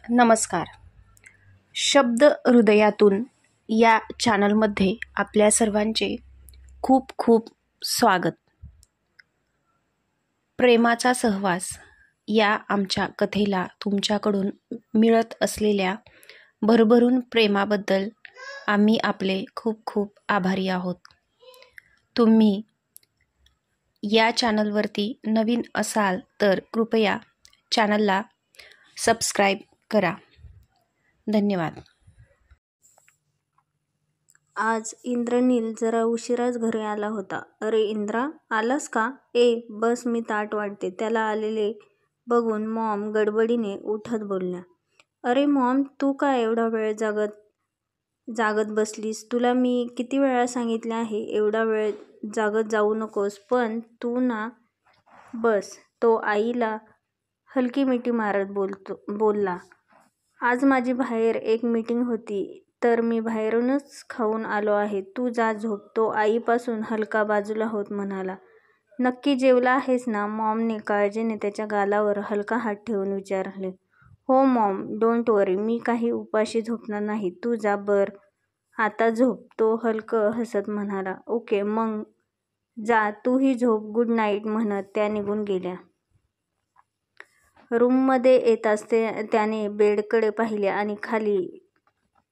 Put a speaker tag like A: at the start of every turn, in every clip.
A: नमस्कार. शब्द हृदयातून या चॅनलमध्ये आपल्या सर्वांचे खूप खूप स्वागत. प्रेमाचा सहवास या आमच्या कथेला तुमच्याकडून मिळत असलेल्या भरभरून प्रेमाबद्दल आम्ही आपले खूप खूप आभारी आहोत. तुम्ही या चॅनलवरती नवीन असाल तर कृपया चॅनलला सबस्क्राईब करा. धन्यवाद.
B: आज इंद्रनील जरा उशिराच घरी आला होता. "अरे इंद्रा, आलास का? बस मी ताट वाढते. त्याला आलेले बघून मॉम गडबडीने उठत बोलल्या. "अरे मॉम, तू का एवढा वेळ जागत बसलीस? तुला मी किती वेळा सांगितले आहे एवढा वेळ जागत जाऊ नकोस, पण तू ना बस. तो आईला हलकी मिठी मारत बोलला. "आज माझी बाहेर एक मीटिंग होती तर मी बाहेरूनच खाऊन आलो आहे. तू जा झोप. तो आईपासून हलका बाजूला होत म्हणाला. "नक्की जेवला आहेस ना? मॉमने काळजीने त्याच्या गालावर हलका हात ठेवून विचारले. "हो मॉम, डोंट वरी. मी काही उपाशी झोपणार नाही. तू जा आता झोप. तो हलकं हसत म्हणाला. "ओके, मग जा तूही झोप. गुड नाईट म्हणत त्या निघून गेल्या. रूममध्ये येताच त्याने बेडकडे पाहिले आणि खाली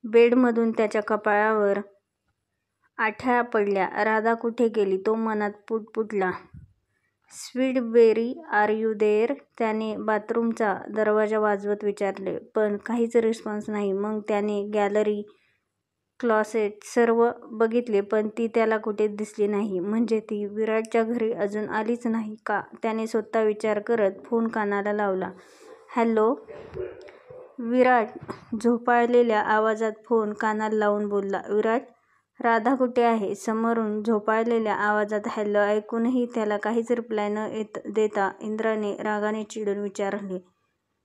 B: बेडमधून त्याच्या कपाळावर आठ्या पडल्या. राधा कुठे गेली? तो मनात पुटपुटला. Sweet berry, are you there? त्याने बाथरूमचा दरवाजा वाजवत विचारले, पण काहीच रिस्पॉन्स नाही. मग त्याने गॅलरी, क्लॉसेट सर्व बघितले, पण ती त्याला कुठे दिसली नाही. म्हणजे ती विराटच्या घरी अजून आलीच नाही का? त्याने स्वतः विचार करत फोन कानाला लावला. हॅलो? विराट झोपाळलेल्या आवाजात फोन कानाला लावून बोलला. विराट? राधा कुठे आहे? समोरून झोपाळलेल्या आवाजात हॅलो ऐकूनही त्याला काहीच रिप्लाय न देता इंद्राने रागाने चिडून विचारले.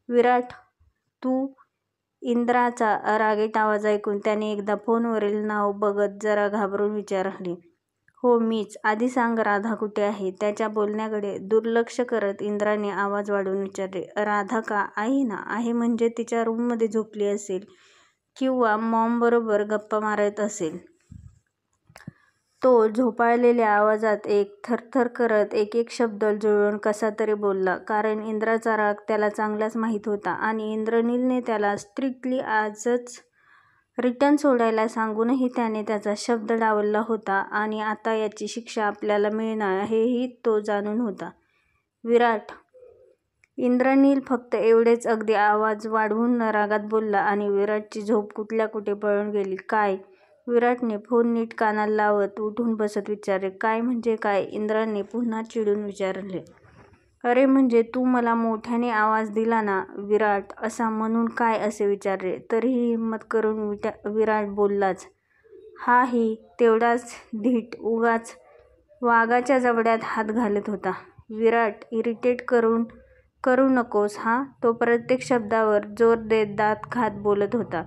B: विराट, तू? इंद्राचा रागीट आवाज ऐकून त्याने एकदा फोनवरील नाव बघत जरा घाबरून विचारले. हो मीच. आधी सांग राधा कुठे आहे? त्याच्या बोलण्याकडे दुर्लक्ष करत इंद्राने आवाज वाढवून विचारले. राधा का? आहे ना. आहे म्हणजे तिच्या रूममध्ये झोपली असेल किंवा मॉम बरोबर गप्पा मारत असेल. तो झोपाळलेल्या आवाजात एक थरथर करत एक शब्द जुळवून कसा तरी बोलला. कारण इंद्राचा राग त्याला चांगलाच माहीत होता आणि इंद्रनीलने त्याला स्ट्रिक्टली आजच रिटर्न सोडायला सांगूनही त्याने त्याचा शब्द डावलला होता आणि आता याची शिक्षा आपल्याला मिळणार हेही तो जाणून होता. विराट? इंद्रनील फक्त एवढेच अगदी आवाज वाढवून रागात बोलला आणि विराटची झोप कुठल्या कुठे पळून गेली. काय? विराटने फोन नीट कानाला लावत उठून बसत विचारले. काय म्हणजे काय? इंद्राने पुन्हा चिडून विचारले. अरे म्हणजे तू मला मोठ्याने आवाज दिला ना विराट, असा म्हणून काय असे विचारले. तरीही हिंमत करून विराट बोललाच. हा ही तेवढाच धीट, उगाच वाघाच्या जबड्यात हात घालत होता. विराट, इरिटेट करू नकोस हा. तो प्रत्येक शब्दावर जोर देत दात खात बोलत होता.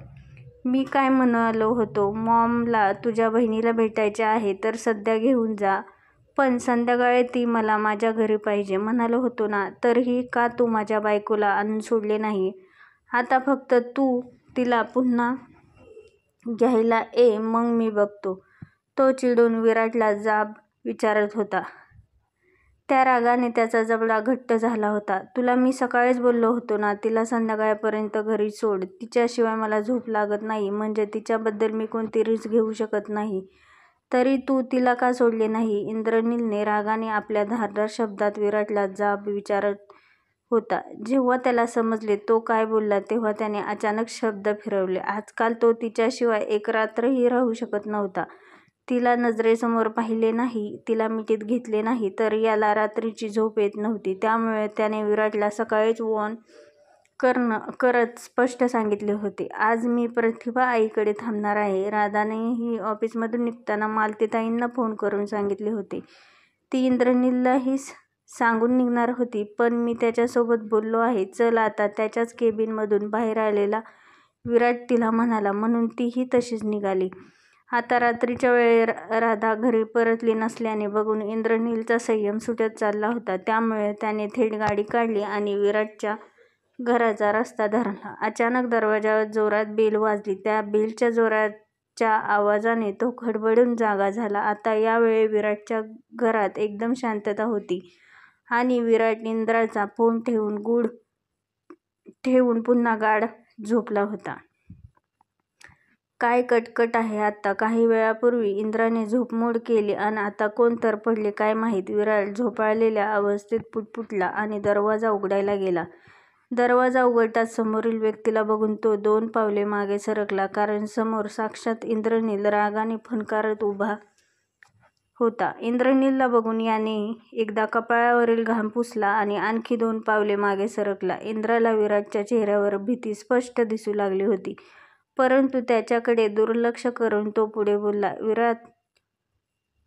B: मी काय म्हणालो होतो? मॉमला तुझ्या बहिणीला भेटायचे आहे तर सध्या घेऊन जा, पण संध्याकाळी ती मला माझ्या घरी पाहिजे म्हणालो होतो ना. तरीही का तू माझ्या बायकोला आणून सोडले नाही? आता फक्त तू तिला पुन्हा घ्यायला मग मी बघतो. तो चिडून विराटला जाब विचारत होता. त्या रागाने त्याचा जबडा घट्ट झाला होता. तुला मी सकाळीच बोललो होतो ना, तिला संध्याकाळपर्यंत घरी सोड. तिच्याशिवाय मला झोप लागत नाही. म्हणजे तिच्याबद्दल मी कोणती रिस्क घेऊ शकत नाही. तरी तू तिला का सोडले नाही? इंद्रनीलने रागाने आपल्या धारदार शब्दात विराटला जाब विचारत होता. जेव्हा त्याला समजले तो काय बोलला तेव्हा त्याने अचानक शब्द फिरवले. आजकाल तो तिच्याशिवाय एक रात्रही राहू शकत नव्हता. तिला नजरेसमोर पाहिले नाही, तिला मिठीत घेतले नाही तर याला रात्रीची झोप येत नव्हती. त्यामुळे त्याने विराटला सकाळीच वॉर्न करत स्पष्ट सांगितले होते. आज मी प्रतिभा आईकडे थांबणार आहे. राधानेही ऑफिसमधून निघताना मालतीताईंना फोन करून सांगितले होते. ती इंद्रनीललाही सांगून निघणार होती, पण मी त्याच्यासोबत बोललो आहे. चल आता. त्याच्याच केबिनमधून बाहेर आलेला विराट तिला म्हणाला. म्हणून तीही तशीच निघाली. आता रात्रीच्या वेळी राधा घरी परतली नसल्याने बघून इंद्रनीलचा संयम सुटत चालला होता. त्यामुळे त्याने थेट गाडी काढली आणि विराटच्या घराचा रस्ता धरला. अचानक दरवाजावर जोरात बेल वाजली. त्या बेलच्या जोराच्या आवाजाने तो खडबडून जागा झाला. आता यावेळी विराटच्या घरात एकदम शांतता होती आणि विराट इंद्राचा फोन ठेवून पुन्हा गाढ झोपला होता. काय कटकट आहे आता. काही वेळापूर्वी इंद्राने झोपमोड केली आणि आता कोण तरफडले काय माहीत. विराट झोपाळलेल्या अवस्थेत पुटपुटला आणि दरवाजा उघडायला गेला. दरवाजा उघडताच समोरील व्यक्तीला बघून तो 2 पावले मागे सरकला, कारण समोर साक्षात इंद्रनील रागाने फणकारत उभा होता. इंद्रनीलला बघून याने एकदा कपाळावरील घाम पुसला आणि आणखी 2 पावले मागे सरकला. इंद्राला विराटच्या चेहऱ्यावर भीती स्पष्ट दिसू लागली होती, परंतु त्याच्याकडे दुर्लक्ष करून तो पुढे बोलला, विराट,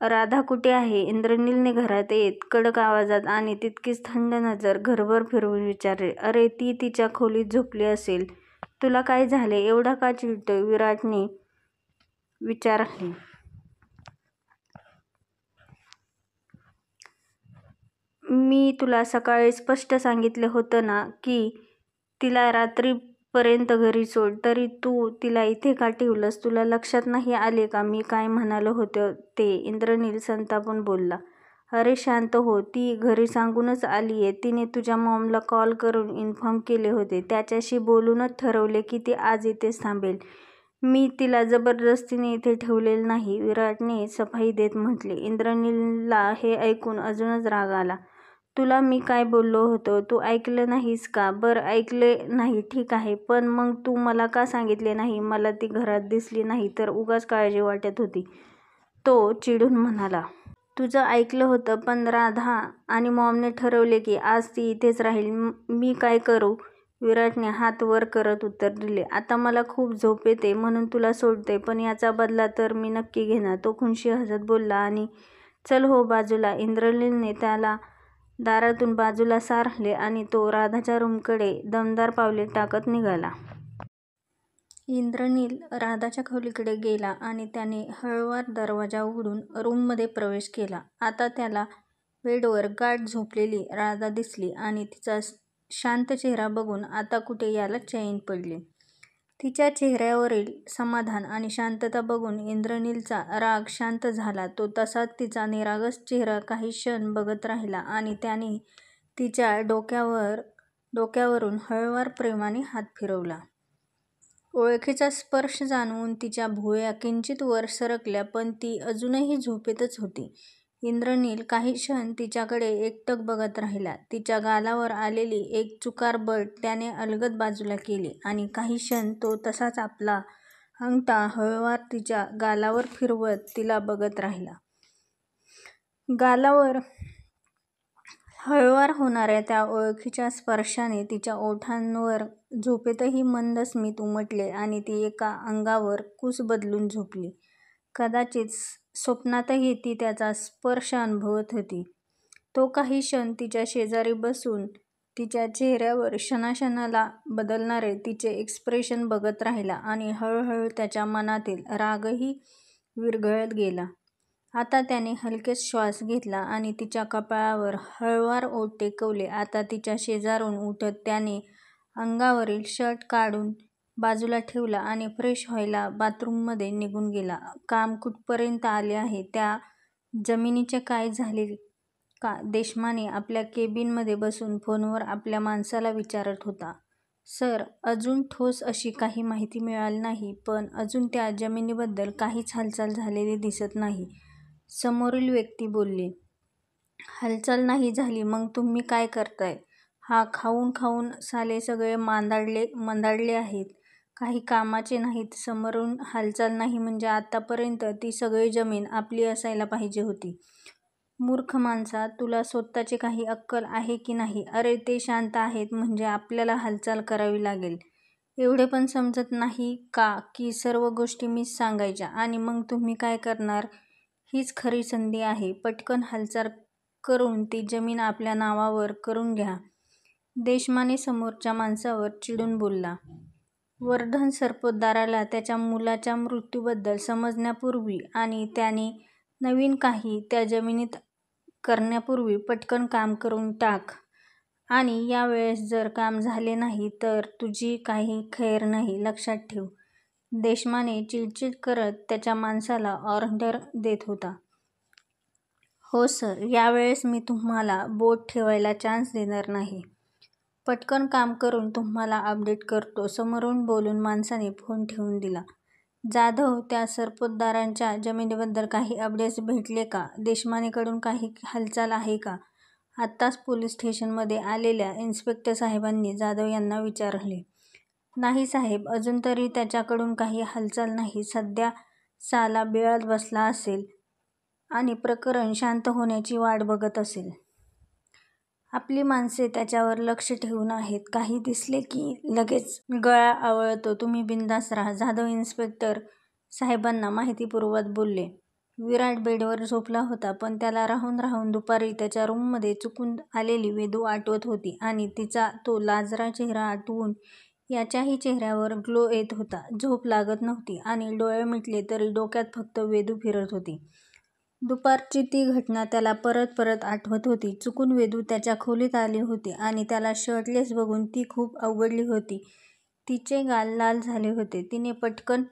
B: राधा कुठे आहे? इंद्रनीलने घरात येत कडक आवाजात आणि तितकीच थंड नजर घरभर फिरवून विचारले. अरे, ती तिच्या खोलीत झोपली असेल. तुला काय झाले? एवढा का चिडतोय? विराटने विचारले. मी तुला सकाळी स्पष्ट सांगितले होतं ना की तिला रात्रीपर्यंत घरी सोड, तरी तू तिला इथे का ठेवलंस? तुला लक्षात नाही आले का मी काय म्हणालो होतो ते? इंद्रनील संतापून बोलला. अरे शांत हो, ती घरी सांगूनच आलीये. तिने तुझ्या मॉमला कॉल करून इन्फॉर्म केले होते. त्याच्याशी बोलूनच ठरवले की ती आज इथेच थांबेल. मी तिला जबरदस्तीने इथे ठेवलेलं नाही, विराटने सफाई देत म्हटले. इंद्रनीलला हे ऐकून अजूनच राग आला. तुला मी काय बोललो होतो? तू ऐकलं नाहीस का? बरं, ऐकले नाही, ठीक आहे, पण मग तू मला का सांगितले नाही? मला ती घरात दिसली नाही तर उगाच काळजी वाटत होती, तो चिडून म्हणाला. तुझं ऐकलं होतं, पण राधा आणि मॉमने ठरवले की आज ती इथेच राहील. मी काय करू? विराटने हात वर करत उत्तर दिले. आता मला खूप झोप येते म्हणून तुला सोडते, पण याचा बदला तर मी नक्की घेणार, तो खुनशी हसत बोलला. आणि चल हो बाजूला. इंद्रनीलने त्याला दारातून बाजूला सारले आणि तो राधाच्या रूमकडे दमदार पावले टाकत निघाला. इंद्रनील राधाच्या खोलीकडे गेला आणि त्याने हळूवार दरवाजा उघडून रूममध्ये प्रवेश केला. आता त्याला बेडवर गाढ झोपलेली राधा दिसली आणि तिचा शांत चेहरा बघून आता कुठे याला चैन पडले. तिच्या चेहऱ्यावरील समाधान आणि शांतता बघून इंद्रनीलचा राग शांत झाला. तो तसाच तिचा निरागस चेहरा काही क्षण बघत राहिला आणि त्याने तिच्या डोक्यावरून हळूवार प्रेमाने हात फिरवला. ओळखीचा स्पर्श जाणवून तिच्या भुवया किंचित वर सरकल्या, पण ती अजूनही झोपेतच होती. इंद्रनील काही क्षण तिच्याकडे एकटक बघत राहिला. तिच्या गालावर आलेली एक चुकार बट त्याने अलगद बाजूला केली आणि काही क्षण तो तसाच आपला अंगठा हळूवार तिच्या गालावर फिरवत तिला बघत राहिला. गालावर हळूवार होणाऱ्या त्या ओळखीच्या स्पर्शाने तिच्या ओठांवर झोपेतही मंद स्मित उमटले आणि ती एका अंगावर कूस बदलून झोपली. कदाचित स्वप्नातही ती त्याचा स्पर्श अनुभवत होती. तो काही क्षण तिच्या शेजारी बसून तिच्या चेहऱ्यावर क्षणाक्षणाला बदलणारे तिचे एक्सप्रेशन बघत राहिला आणि हळूहळू त्याच्या मनातील रागही विरघळत गेला. आता त्याने हलकेच श्वास घेतला आणि तिच्या कपाळावर हळूवार ओठ टेकवले. आता तिच्या शेजारून उठत त्याने अंगावरील शर्ट काढून बाजूला ठेवला आणि फ्रेश व्हायला बाथरूममध्ये निघून गेला. काम कुठपर्यंत आले आहे? त्या जमिनीचे काय झाले का? देशमाने आपल्या केबिनमध्ये बसून फोनवर आपल्या माणसाला विचारत होता. सर, अजून ठोस अशी काही माहिती मिळाली नाही, पण अजून त्या जमिनीबद्दल काहीच हालचाल झालेली दिसत नाही, समोरील व्यक्ती बोलले. हालचाल नाही झाली? मग तुम्ही काय करताय? हा, खाऊन खाऊन साले सगळे मंदाडले आहेत, काही कामाचे नाहीत. समोरून हालचाल नाही म्हणजे आतापर्यंत ती सगळी जमीन आपली असायला पाहिजे होती. मूर्ख माणसा, तुला स्वतःची काही अक्कल आहे की नाही? अरे, ते शांत आहेत म्हणजे आपल्याला हालचाल करावी लागेल, एवढे पण समजत नाही का की सर्व गोष्टी मीच सांगायच्या आणि मग तुम्ही काय करणार? हीच खरी संधी आहे, पटकन हालचाल करून ती जमीन आपल्या नावावर करून घ्या. देशमाने समोरच्या माणसावर चिडून बोलला. वर्धन सरपोतदाराला त्याच्या मुलाच्या मृत्यूबद्दल समजण्यापूर्वी आणि त्याने नवीन काही त्या जमिनीत करण्यापूर्वी पटकन काम करून टाक, आणि यावेळेस जर काम झाले नाही तर तुझी काही खैर नाही, लक्षात ठेव. देशमाने चिडचिड करत त्याच्या माणसाला ऑर्डर देत होता. हो सर, यावेळेस मी तुम्हाला बोट ठेवायला चान्स देणार नाही. पटकन काम करून तुम्हाला अपडेट करतो, समोरून बोलून माणसाने फोन ठेवून दिला. जाधव, त्या सरपोतदारांच्या जमिनीबद्दल काही अपडेट्स भेटले का? देशमानेकडून काही हालचाल आहे का? आत्ताच पोलीस स्टेशनमध्ये आलेल्या इन्स्पेक्टर साहेबांनी जाधव यांना विचारले. नाही साहेब, अजून तरी त्याच्याकडून काही हालचाल नाही. सध्या साला बिळात बसला असेल आणि प्रकरण शांत होण्याची वाट बघत असेल. आपली माणसे त्याच्यावर लक्ष ठेवून आहेत. काही दिसले की लगेच गळा आवळतो. तुम्ही बिनधास्त राहा, जाधव इन्स्पेक्टर साहेबांना माहिती पुरवत बोलले. विराट बेडवर झोपला होता, पण त्याला राहून राहून दुपारी त्याच्या रूममध्ये चुकून आलेली वेदू आठवत होती आणि तिचा तो लाजरा चेहरा आठवून याच्याही चेहऱ्यावर ग्लो येत होता. झोप लागत नव्हती आणि डोळे मिटले तरी डोक्यात फक्त वेदू फिरत होती. दुपारची ती घटना त्याला परत परत आठवत होती. चुकून वेदू त्याच्या खोलीत आली होती आणि त्याला शर्टलेस बघून ती खूप अवघडली होती. तिचे गाल लाल झाले होते. तिने पटकन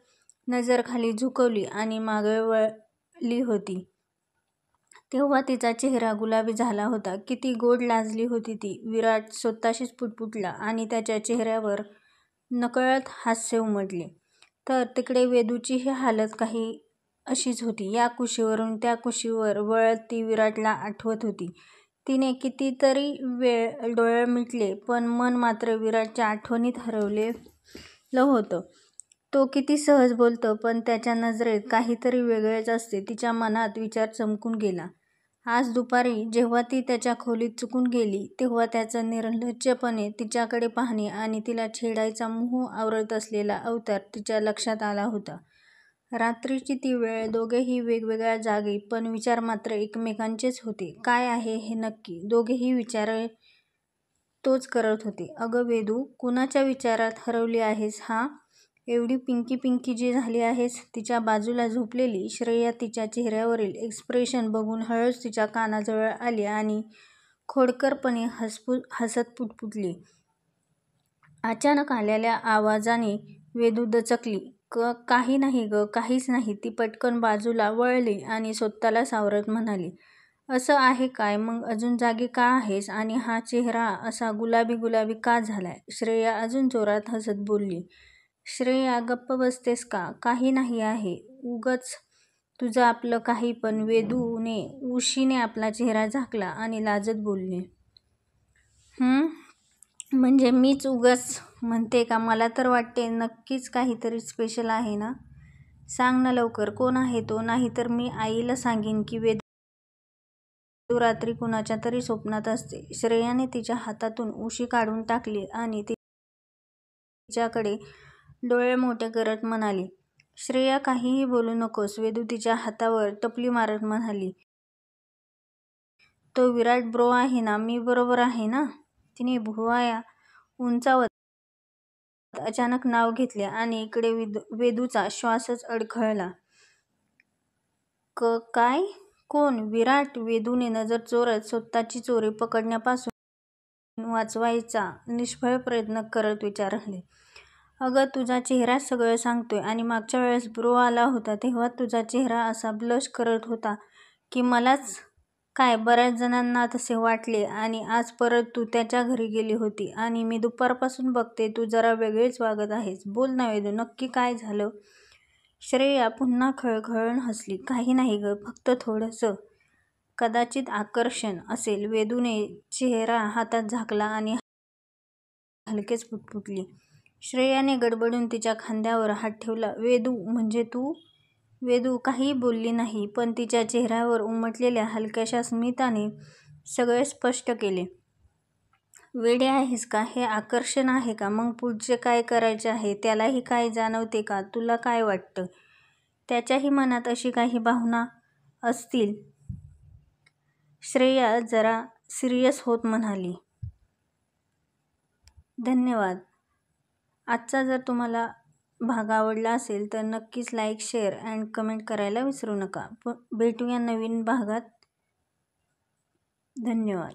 B: नजर खाली झुकवली आणि मागे वळली होती. तेव्हा तिचा चेहरा गुलाबी झाला होता. किती गोड लाजली होती ती. विराट स्वतःशीच पुटपुटला आणि त्याच्या चेहऱ्यावर नकळत हास्य उमटले. तर तिकडे वेदूचीही हालत काही अशीच होती. या कुशीवरून त्या कुशीवर वळत ती विराटला आठवत होती. तिने कितीतरी वेळ डोळे मिटले, पण मन मात्र विराटच्या आठवणीत हरवलेलं होतं. तो किती सहज बोलतो, पण त्याच्या नजरेत काहीतरी वेगळेच असते. तिच्या मनात विचार चमकून गेला. आज दुपारी जेव्हा ती त्याच्या खोलीत चुकून गेली, तेव्हा त्याचं निर्लज्जपणे तिच्याकडे पाहणे आणि तिला छेडायचा मोह आवरत असलेला अवतार तिच्या लक्षात आला होता. रात्रीची ती वेळ, दोघेही वेगवेगळ्या जागी, पण विचार मात्र एकमेकांचेच होते. काय आहे हे नक्की? दोघेही विचार तोच करत होते. अगं वेदू, कुणाच्या विचारात हरवली आहेस हा? एवढी पिंकी पिंकी जी झाली आहेस? तिच्या बाजूला झोपलेली श्रेया तिच्या चेहऱ्यावरील एक्सप्रेशन बघून हळूच तिच्या कानाजवळ आली आणि खोडकरपणे हसत पुटपुटली. अचानक आलेल्या आवाजाने वेदू दचकली. काही नाही ग, काहीच नाही. ती पटकन बाजूला वळली आणि स्वतःला सावरत म्हणाली. असं आहे काय? मग अजून जागी का आहेस? आणि हा चेहरा असा गुलाबी गुलाबी का झालाय? श्रेया अजून जोरात हसत बोलली. श्रेया, गप्प बसतेस का? काही नाही आहे. उगच तुझं आपलं काही. पण वेदूने उशीने आपला चेहरा झाकला आणि लाजत बोलली. म्हणजे मीच उगाच म्हणते का? मला तर वाटते नक्कीच काहीतरी स्पेशल आहे ना. सांग ना लवकर, कोण आहे तो? नाहीतर मी आईला सांगीन की वेदू रात्री कुणाच्या तरी स्वप्नात असते. श्रेयाने तिच्या हातातून उशी काढून टाकली आणि तिच्याकडे डोळे मोठे करत म्हणाली. श्रेया, काहीही बोलू नकोस. वेदू तिच्या हातावर टपली मारत म्हणाली. तो विराट ब्रो आहे ना? मी बरोबर आहे ना? तिने भुवया उंचावत अचानक नाव घेतले आणि इकडे वेदूचा श्वासच अडखळला. काय? कोण? विराट? वेदूने नजर चोरत स्वतःची चोरी पकडण्यापासून वाचवायचा निष्फळ प्रयत्न करत विचारले. अगं, तुझा चेहराच सगळं सांगतोय. आणि मागच्या वेळेस ब्रो आला होता तेव्हा तुझा चेहरा असा ब्लश करत होता की मलाच काय, बऱ्याच जणांना तसे वाटले. आणि आज परत तू त्याच्या घरी गेली होती आणि मी दुपारपासून बघते तू जरा वेगळीच वागत आहेस. बोल ना वेदू, नक्की काय झालं? श्रेया पुन्हा खळखळून हसली. काही नाही ग, फक्त थोडंसं कदाचित आकर्षण असेल. वेदूने चेहरा हातात झाकला आणि हलकेच पुटपुटली. श्रेयाने गडबडून तिच्या खांद्यावर हात ठेवला. वेदू, म्हणजे तू? वेदू काही बोलली नाही, पण तिच्या चेहऱ्यावर उमटलेल्या हलक्याशा स्मिताने सगळे स्पष्ट केले. वेडे आहेस का? हे आकर्षण आहे का? मग पुढचे काय करायचे आहे? त्यालाही काय जाणवते का? तुला काय वाटतं? त्याच्याही मनात अशी काही भावना असतील? श्रेया जरा सिरियस होत म्हणाली. धन्यवाद. आजचा जर तुम्हाला भाग आवडला असेल तर नक्कीच लाईक, शेअर अँड कमेंट करायला विसरू नका. भेटूया नवीन भागात. धन्यवाद.